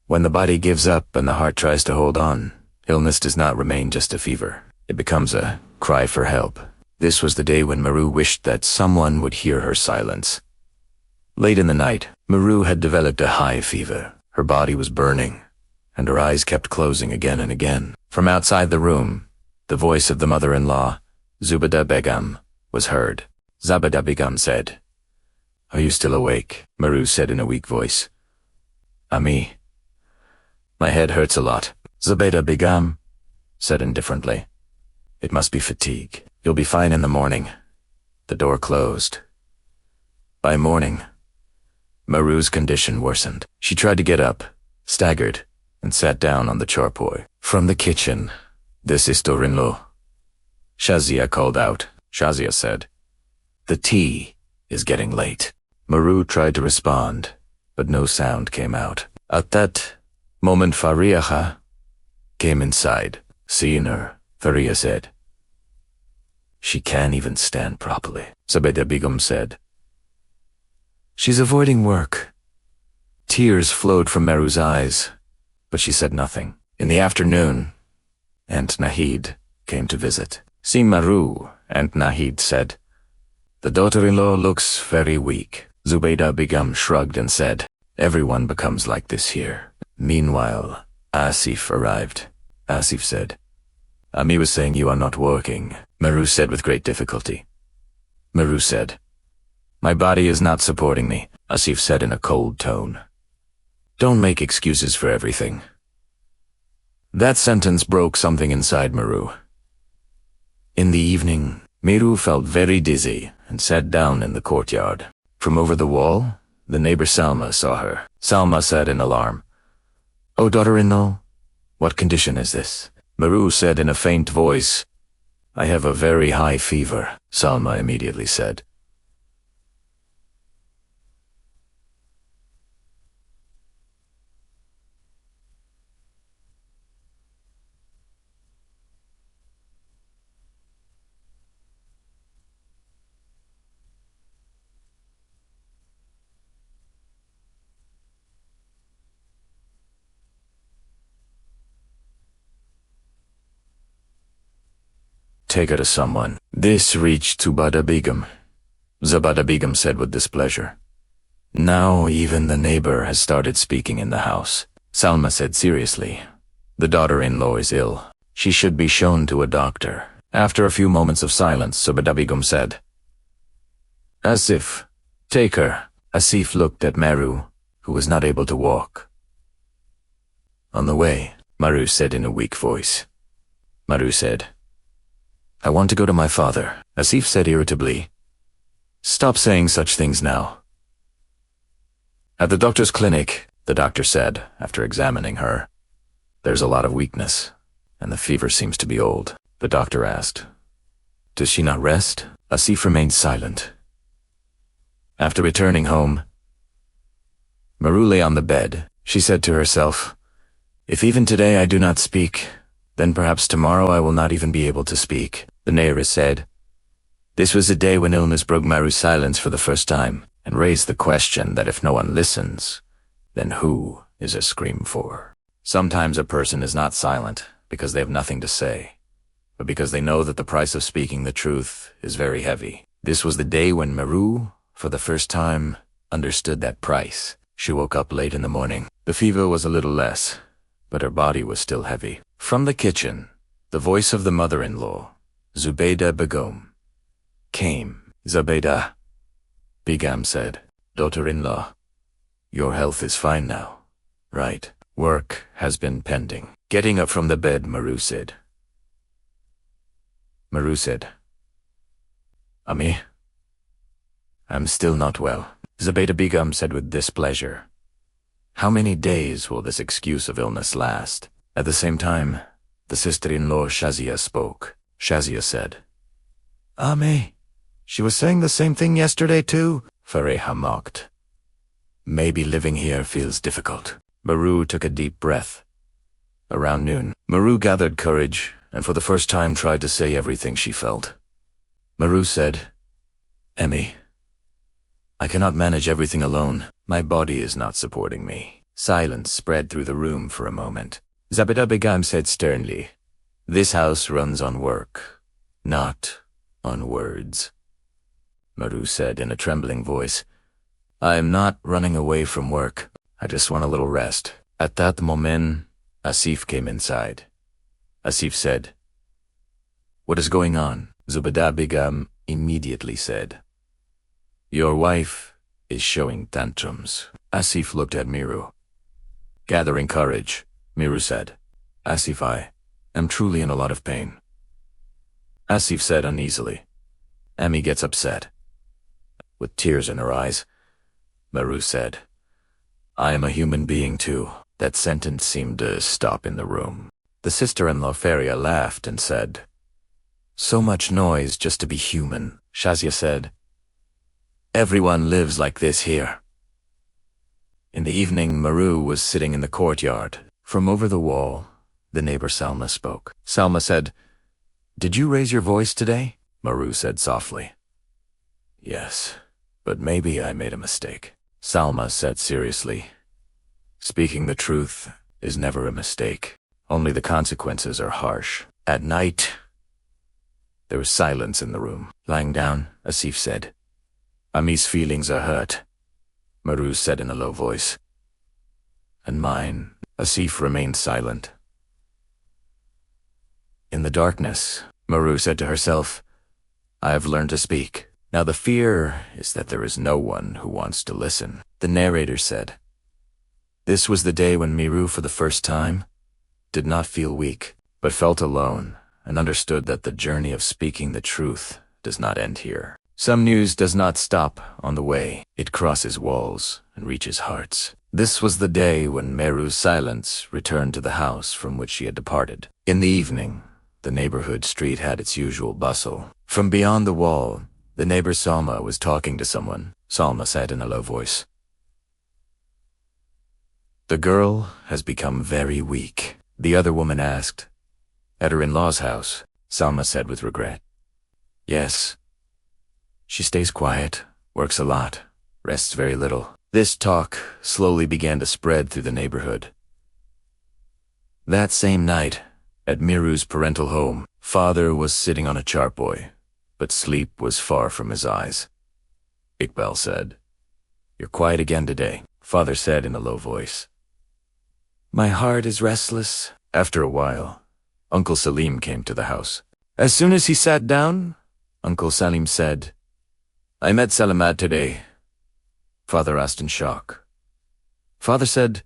When the body gives up and the heart tries to hold on, illness does not remain just a fever. It becomes a cry for help. This was the day when Maru wished that someone would hear her silence. Late in the night, Maru had developed a high fever. Her body was burning, and her eyes kept closing again and again. From outside the room, the voice of the mother-in-law, Zubeda Begum, was heard. Zubeda Begum said, "Are you still awake?" Maru said in a weak voice. "Ami, my head hurts a lot." Zubeda Begum said indifferently, "It must be fatigue. You'll be fine in the morning." The door closed. By morning, Maru's condition worsened. She tried to get up, staggered, and sat down on the charpoy. From the kitchen, the sister-in-law, Shazia, called out. Shazia said, "The tea is getting late." Maru tried to respond, but no sound came out. At that moment, Fariha came inside. Seeing her, Fariha said, "She can't even stand properly." Zubeda Begum said, "She's avoiding work." Tears flowed from Maru's eyes, but she said nothing. In the afternoon, Aunt Nahid came to visit. Seeing Maru, Aunt Nahid said, "The daughter-in-law looks very weak." Zubeda Begum shrugged and said, "Everyone becomes like this here." Meanwhile, Asif arrived. Asif said, "Ami was saying you are not working." Maru said with great difficulty. Maru said, "My body is not supporting me," Asif said in a cold tone. "Don't make excuses for everything." That sentence broke something inside Maru. In the evening, Maru felt very dizzy and sat down in the courtyard. From over the wall, the neighbor Salma saw her. Salma said in alarm, "Oh, daughter-in-law, what condition is this?" Maru said in a faint voice, "I have a very high fever." Salma immediately said, "Take her to someone." This reached Zubeda Begum. Zubeda Begum said with displeasure, "Now even the neighbor has started speaking in the house." Salma said seriously, "The daughter-in-law is ill. She should be shown to a doctor." After a few moments of silence, Zubeda Begum said, "Asif, take her." Asif looked at Maru, who was not able to walk. "On the way," Maru said in a weak voice. Maru said, "I want to go to my father." Asif said irritably, "Stop saying such things now." At the doctor's clinic, the doctor said, after examining her, "There's a lot of weakness, and the fever seems to be old." The doctor asked, "Does she not rest?" Asif remained silent. After returning home, Maru lay on the bed. She said to herself, "If even today I do not speak, then perhaps tomorrow I will not even be able to speak." The neighbor said, This was the day when illness broke Maru's silence for the first time and raised the question that if no one listens, then who is a scream for? Sometimes a person is not silent because they have nothing to say, but because they know that the price of speaking the truth is very heavy. This was the day when Maru, for the first time, understood that price. She woke up late in the morning. The fever was a little less, but her body was still heavy. From the kitchen, the voice of the mother-in-law, Zubeda Begum, came. Zubeda Begum said, "Daughter-in-law, your health is fine now, right? Work has been pending." Getting up from the bed, Maru said, "Ami, I'm still not well." Zubeda Begum said with displeasure, "How many days will this excuse of illness last?" At the same time, the sister-in-law Shazia spoke. Shazia said, "Ami, she was saying the same thing yesterday too." Fariha mocked. "Maybe living here feels difficult." Maru took a deep breath. Around noon, Maru gathered courage and for the first time tried to say everything she felt. Maru said, "Emi, I cannot manage everything alone. My body is not supporting me." Silence spread through the room for a moment. Zubaydah Begum said sternly, "This house runs on work, not on words." Maru said in a trembling voice, "I am not running away from work. I just want a little rest." At that moment, Asif came inside. Asif said, "What is going on?" Zubaydah Begum immediately said, "Your wife is showing tantrums." Asif looked at Miru. Gathering courage, Miru said, "Asif, I am truly in a lot of pain." Asif said uneasily. Ami gets upset. With tears in her eyes, Miru said, "I am a human being too." That sentence seemed to stop in the room. The sister-in-law Faria laughed and said, "So much noise just to be human." Shazia said, "Everyone lives like this here." In the evening, Maru was sitting in the courtyard. From over the wall, the neighbor Salma spoke. Salma said, "Did you raise your voice today?" Maru said softly, "Yes, but maybe I made a mistake." Salma said seriously, "Speaking the truth is never a mistake. Only the consequences are harsh." At night, there was silence in the room. Lying down, Asif said, "Ami's feelings are hurt," Maru said in a low voice. "And mine." Asif remained silent. In the darkness, Maru said to herself, "I have learned to speak. Now the fear is that there is no one who wants to listen." The narrator said, "This was the day when Miru for the first time did not feel weak, but felt alone and understood that the journey of speaking the truth does not end here. Some news does not stop on the way. It crosses walls and reaches hearts." This was the day when Meru's silence returned to the house from which she had departed. In the evening, the neighborhood street had its usual bustle. From beyond the wall, the neighbor Salma was talking to someone. Salma said in a low voice, "The girl has become very weak." The other woman asked, "At her in-law's house?" Salma said with regret, "Yes. She stays quiet, works a lot, rests very little." This talk slowly began to spread through the neighborhood. That same night, at Miru's parental home, father was sitting on a charpoy, but sleep was far from his eyes. Iqbal said, "You're quiet again today," father said in a low voice. "My heart is restless." After a while, Uncle Salim came to the house. As soon as he sat down, Uncle Salim said, "I met Salamat today." Father asked in shock. Father said,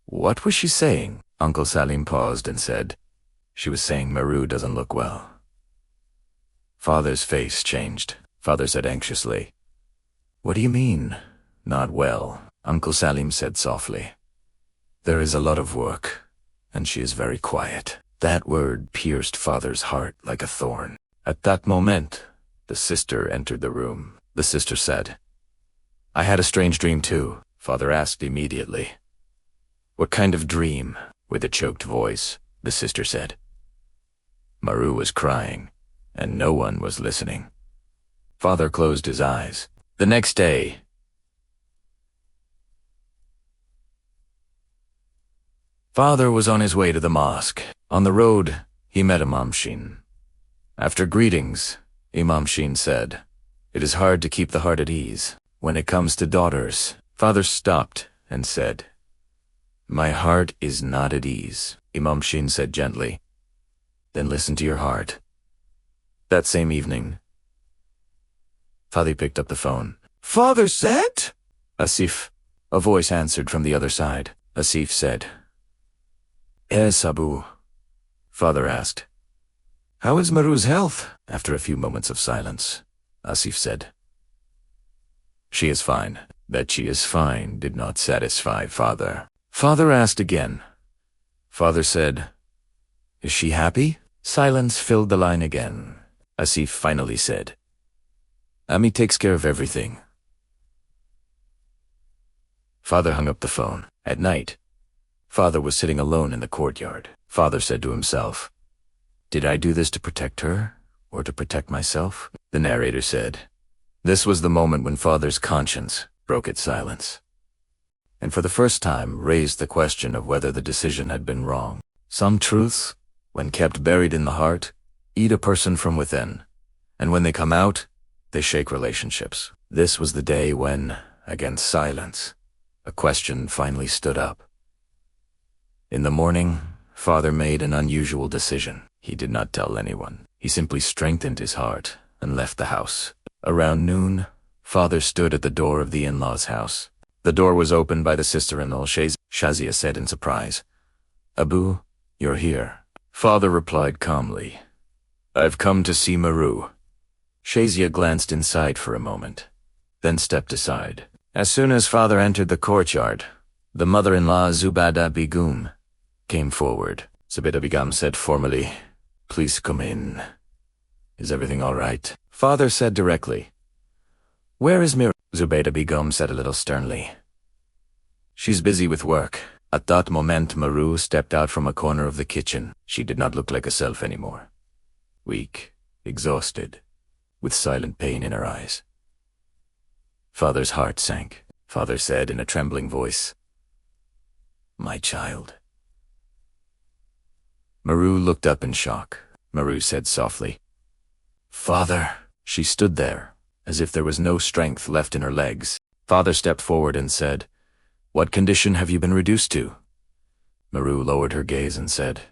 "What was she saying?" Uncle Salim paused and said, "She was saying Maru doesn't look well." Father's face changed. Father said anxiously, "What do you mean, not well?" Uncle Salim said softly, "There is a lot of work, and she is very quiet." That word pierced Father's heart like a thorn. At that moment, the sister entered the room. The sister said, "I had a strange dream too." Father asked immediately, "What kind of dream?" With a choked voice, the sister said, "Maru was crying, and no one was listening." Father closed his eyes. The next day, Father was on his way to the mosque. On the road, he met Imam Sheen. After greetings, Imam Sheen said, "It is hard to keep the heart at ease when it comes to daughters." Father stopped and said, "My heart is not at ease." Imam Sheen said gently, "Then listen to your heart." That same evening, Father picked up the phone. "Father said?" "Asif," a voice answered from the other side. Asif said, "Yes, Abu." Father asked, "How is Maru's health?" After a few moments of silence, Asif said, "She is fine." That she is fine did not satisfy Father. Father asked again. Father said, "Is she happy?" Silence filled the line again. Asif finally said, "Ami takes care of everything." Father hung up the phone. At night, Father was sitting alone in the courtyard. Father said to himself, "Did I do this to protect her or to protect myself?" The narrator said, "This was the moment when Father's conscience broke its silence." and for the first time raised the question of whether the decision had been wrong. Some truths, when kept buried in the heart, eat a person from within, and when they come out, they shake relationships. This was the day when, against silence, a question finally stood up. In the morning, Father made an unusual decision. He did not tell anyone. He simply strengthened his heart and left the house. Around noon, Father stood at the door of the in-laws' house. The door was opened by the sister-in-law. Shazia said in surprise, "Abu, you're here." Father replied calmly, "I've come to see Maru." Shazia glanced inside for a moment, then stepped aside. As soon as Father entered the courtyard, the mother-in-law Zubaydah Begum came forward. Zubaydah Begum said formally, "Please come in. Is everything all right?" Father said directly, "Where is Maru?" Zubaydah Begum said a little sternly, "She's busy with work." At that moment, Maru stepped out from a corner of the kitchen. She did not look like herself anymore. Weak, exhausted, with silent pain in her eyes. Father's heart sank. Father said in a trembling voice, "My child." Maru looked up in shock. Maru said softly, "Father." She stood there, as if there was no strength left in her legs. Father stepped forward and said, "What condition have you been reduced to?" Maru lowered her gaze and said,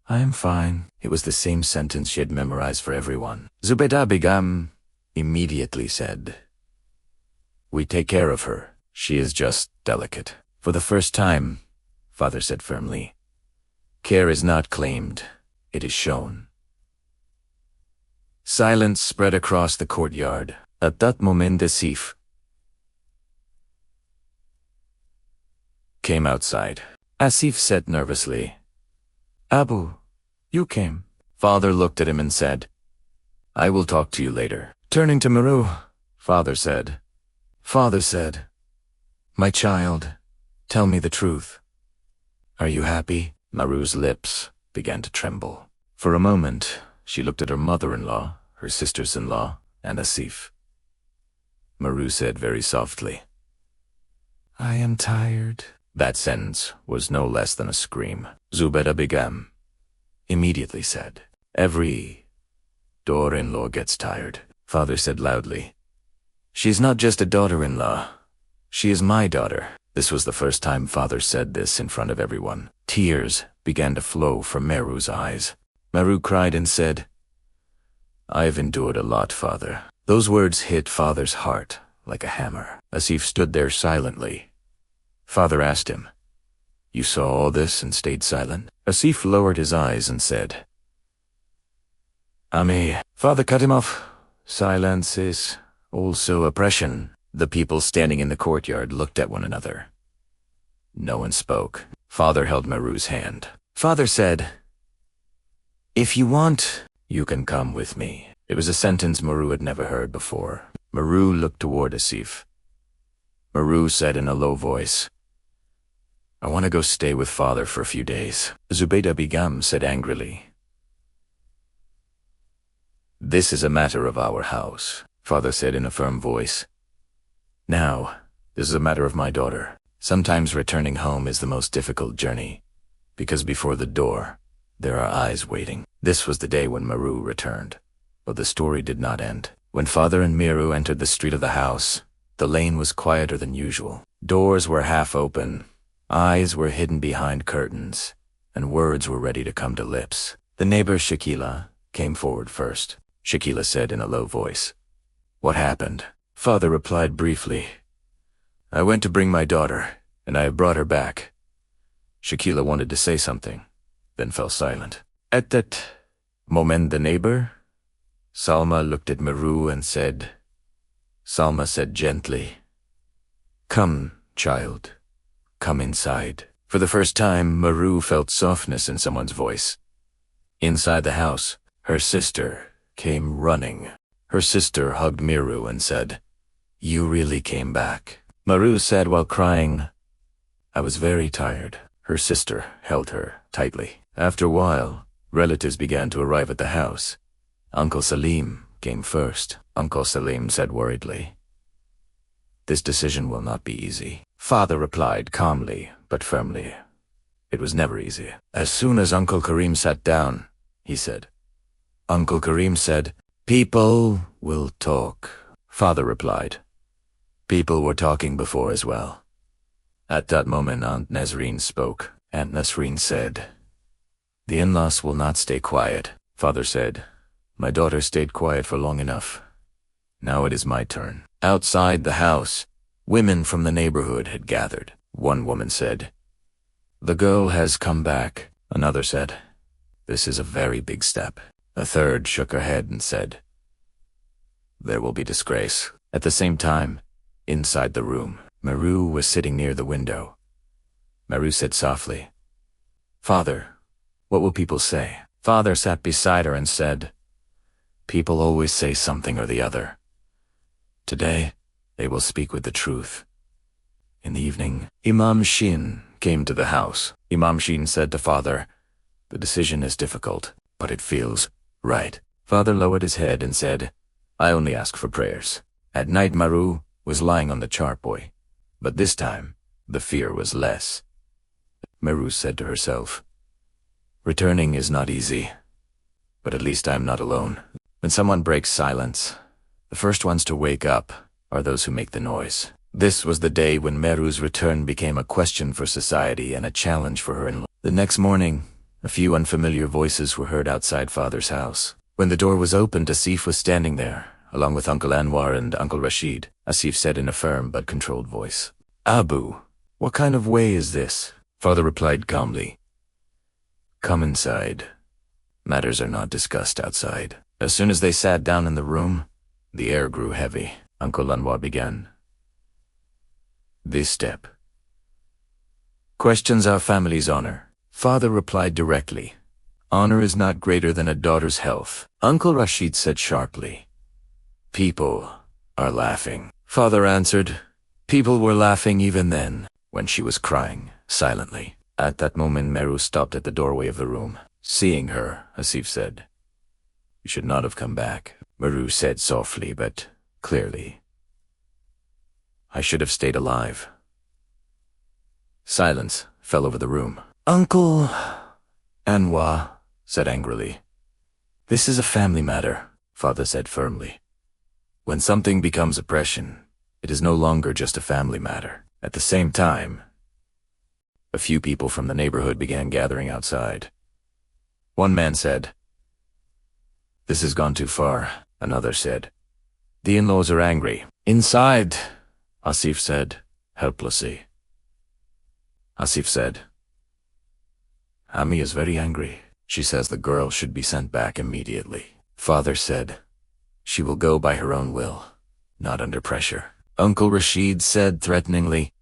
"I am fine." It was the same sentence she had memorized for everyone. Zubaydah Begum immediately said, "We take care of her. She is just delicate." For the first time, Father said firmly, "Care is not claimed, it is shown." Silence spread across the courtyard. At that moment, Asif came outside. Asif said nervously, "Abu, you came." Father looked at him and said, "I will talk to you later." Turning to Maru, Father said, "My child, tell me the truth. Are you happy?" Maru's lips began to tremble. For a moment, she looked at her mother-in-law, her sisters-in-law, and Asif. Maru said very softly, "I am tired." That sentence was no less than a scream. Zubaydah Begum immediately said, "Every daughter-in-law gets tired." Father said loudly, "She's not just a daughter-in-law. She is my daughter." This was the first time Father said this in front of everyone. Tears began to flow from Maru's eyes. Maru cried and said, "I've endured a lot, Father." Those words hit Father's heart like a hammer. Asif stood there silently. Father asked him, "You saw all this and stayed silent?" Asif lowered his eyes and said, "Ami." Father cut him off. "Silence is also oppression." The people standing in the courtyard looked at one another. No one spoke. Father held Maru's hand. Father said, "If you want, you can come with me." It was a sentence Maru had never heard before. Maru looked toward Asif. Maru said in a low voice, "I want to go stay with Father for a few days." Zubaydah Begum said angrily, "This is a matter of our house," Father said in a firm voice. "Now, this is a matter of my daughter. Sometimes returning home is the most difficult journey, because before the door, there are eyes waiting." This was the day when Maru returned. But the story did not end. When Father and Maru entered the street of the house, the lane was quieter than usual. Doors were half open, eyes were hidden behind curtains, and words were ready to come to lips. The neighbor Shakila came forward first. Shakila said in a low voice, "What happened?" Father replied briefly, "I went to bring my daughter, and I have brought her back." Shakila wanted to say something, then fell silent. At that moment, the neighbor, Salma, looked at Maru and said, Salma said gently, "Come, child, come inside." For the first time, Maru felt softness in someone's voice. Inside the house, her sister came running. Her sister hugged Maru and said, "You really came back." Maru said while crying, "I was very tired." Her sister held her tightly. After a while, relatives began to arrive at the house. Uncle Salim came first. Uncle Salim said worriedly, "This decision will not be easy." Father replied calmly but firmly. It was never easy. As soon as Uncle Karim sat down, he said. Uncle Karim said, "People will talk." Father replied, "People were talking before as well." At that moment, Aunt Nesreen spoke. Aunt Nesreen said, "The in-laws will not stay quiet." Father said, "My daughter stayed quiet for long enough. Now it is my turn." Outside the house, women from the neighborhood had gathered. One woman said, "The girl has come back." Another said, "This is a very big step." A third shook her head and said, "There will be disgrace." At the same time, inside the room, Maru was sitting near the window. Maru said softly, "Father, what will people say?" Father sat beside her and said, "People always say something or the other. Today, they will speak with the truth." In the evening, Imam Shin came to the house. Imam Shin said to Father, "The decision is difficult, but it feels right." Father lowered his head and said, "I only ask for prayers." At night, Maru was lying on the charpoy, but this time, the fear was less. Maru said to herself, "Returning is not easy, but at least I am not alone." When someone breaks silence, the first ones to wake up are those who make the noise. This was the day when Meru's return became a question for society and a challenge for her in-law. The next morning, a few unfamiliar voices were heard outside Father's house. When the door was opened, Asif was standing there, along with Uncle Anwar and Uncle Rashid. Asif said in a firm but controlled voice, "Abu, what kind of way is this?" Father replied calmly, "Come inside. Matters are not discussed outside." As soon as they sat down in the room, the air grew heavy. Uncle Anwar began. "This step questions our family's honor." Father replied directly, "Honor is not greater than a daughter's health." Uncle Rashid said sharply, "People are laughing." Father answered, "People were laughing even then, when she was crying, silently." At that moment, Meru stopped at the doorway of the room. Seeing her, Asif said, "You should not have come back." Meru said softly but clearly, "I should have stayed alive." Silence fell over the room. Uncle Anwar said angrily, "This is a family matter," Father said firmly. "When something becomes oppression, it is no longer just a family matter." At the same time, a few people from the neighborhood began gathering outside. One man said, "This has gone too far." Another said, "The in-laws are angry." "Inside," Asif said, helplessly. Asif said, "Ami is very angry. She says the girl should be sent back immediately." Father said, "She will go by her own will, not under pressure." Uncle Rashid said threateningly,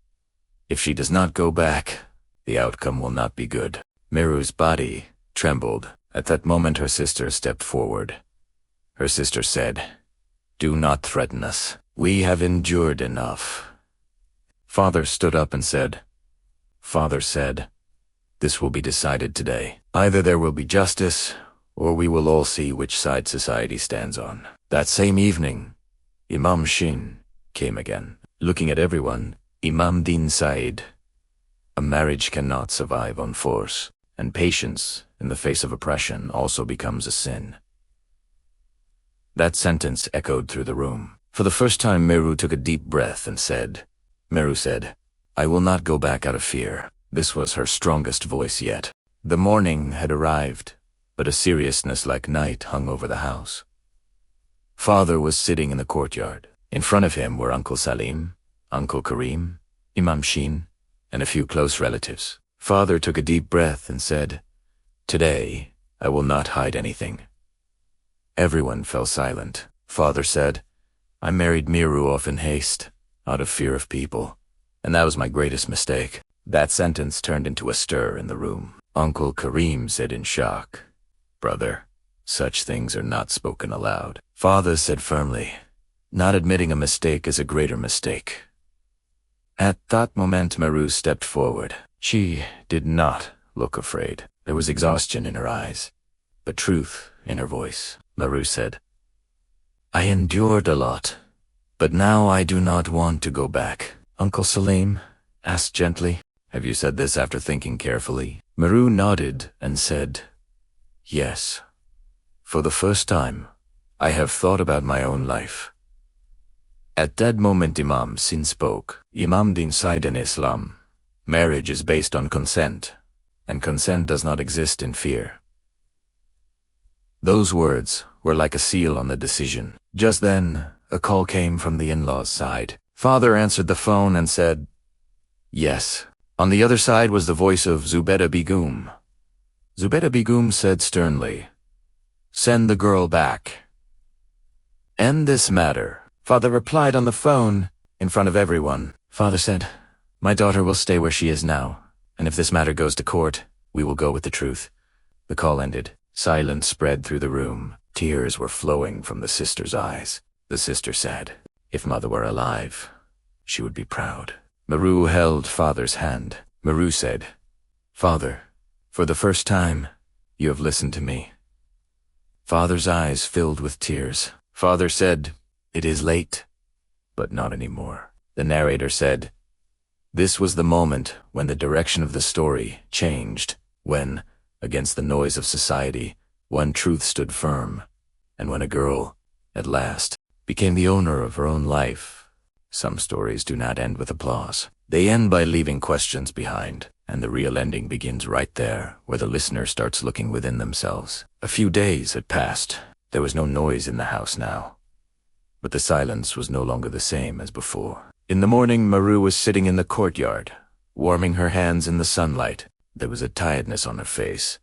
"If she does not go back, the outcome will not be good." Meru's body trembled. At that moment, her sister stepped forward. Her sister said, "Do not threaten us. We have endured enough." Father stood up and said, "Father said, this will be decided today. Either there will be justice, or we will all see which side society stands on." That same evening, Imam Shin came again. Looking at everyone, Imam Din said, "A marriage cannot survive on force, and patience in the face of oppression also becomes a sin." That sentence echoed through the room. For the first time, Meru took a deep breath and said, "I will not go back out of fear." This was her strongest voice yet. The morning had arrived, but a seriousness like night hung over the house. Father was sitting in the courtyard. In front of him were Uncle Salim, Uncle Karim, Imam Shin, and a few close relatives. Father took a deep breath and said, "Today, I will not hide anything." Everyone fell silent. Father said, "I married Miru off in haste, out of fear of people, and that was my greatest mistake." That sentence turned into a stir in the room. Uncle Karim said in shock, "Brother, such things are not spoken aloud." Father said firmly, "Not admitting a mistake is a greater mistake." At that moment, Meru stepped forward. She did not look afraid. There was exhaustion in her eyes, but truth in her voice. Meru said, "I endured a lot, but now I do not want to go back." Uncle Salim asked gently. Have you said this after thinking carefully? Maru nodded and said, yes. For the first time, I have thought about my own life. At that moment Imam Sin spoke. Imam Din said in Islam, marriage is based on consent, and consent does not exist in fear. Those words were like a seal on the decision. Just then, a call came from the in-laws' side. Father answered the phone and said, yes. On the other side was the voice of Zubaydah Begum. Zubaydah Begum said sternly, send the girl back. End this matter. Father replied on the phone, in front of everyone. Father said, my daughter will stay where she is now, and if this matter goes to court, we will go with the truth. The call ended. Silence spread through the room. Tears were flowing from the sister's eyes. The sister said, if mother were alive, she would be proud. Maru held father's hand. Maru said, Father, for the first time, you have listened to me. Father's eyes filled with tears. Father said, it is late, but not anymore. The narrator said, this was the moment when the direction of the story changed, when, against the noise of society, one truth stood firm, and when a girl, at last, became the owner of her own life. Some stories do not end with applause. They end by leaving questions behind, and the real ending begins right there, where the listener starts looking within themselves. A few days had passed. There was no noise in the house now, but the silence was no longer the same as before. In the morning, Maru was sitting in the courtyard, warming her hands in the sunlight. There was a tiredness on her face,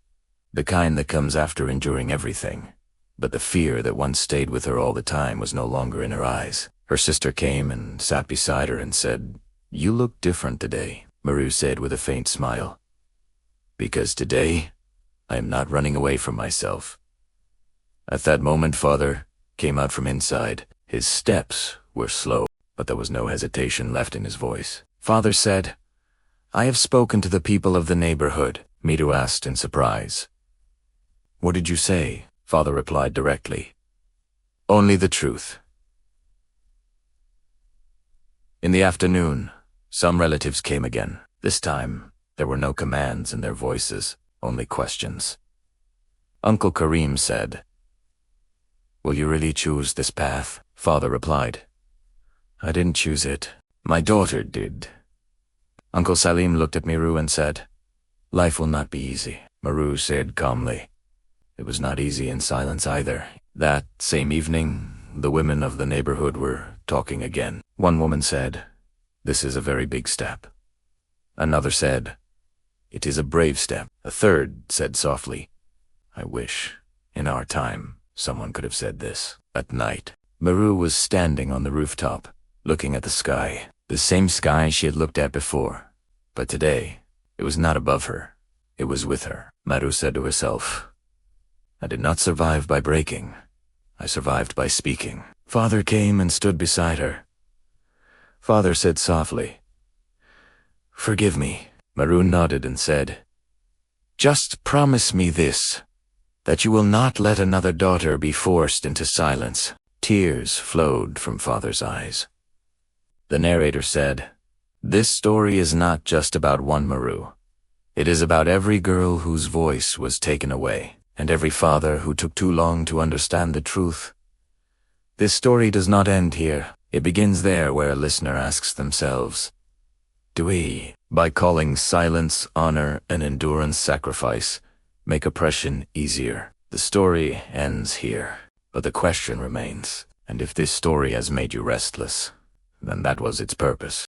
the kind that comes after enduring everything. But the fear that once stayed with her all the time was no longer in her eyes. Her sister came and sat beside her and said, you look different today, Maru said with a faint smile. Because today, I am not running away from myself. At that moment, Father came out from inside. His steps were slow, but there was no hesitation left in his voice. Father said, I have spoken to the people of the neighborhood. Miru asked in surprise. What did you say? Father replied directly. Only the truth. In the afternoon, some relatives came again. This time, there were no commands in their voices, only questions. Uncle Karim said, will you really choose this path? Father replied, I didn't choose it. My daughter did. Uncle Salim looked at Miru and said, life will not be easy. Maru said calmly, it was not easy in silence either. That same evening, the women of the neighborhood were talking again. One woman said, this is a very big step. Another said, it is a brave step. A third said softly, I wish, in our time, someone could have said this. At night, Maru was standing on the rooftop, looking at the sky, the same sky she had looked at before. But today, it was not above her, it was with her. Maru said to herself, I did not survive by breaking, I survived by speaking. Father came and stood beside her. Father said softly, forgive me. Maru nodded and said, just promise me this, that you will not let another daughter be forced into silence. Tears flowed from Father's eyes. The narrator said, this story is not just about one Maru. It is about every girl whose voice was taken away, and every father who took too long to understand the truth. This story does not end here. It begins there where a listener asks themselves, do we, by calling silence, honor, and endurance sacrifice, make oppression easier? The story ends here, but the question remains. And if this story has made you restless, then that was its purpose.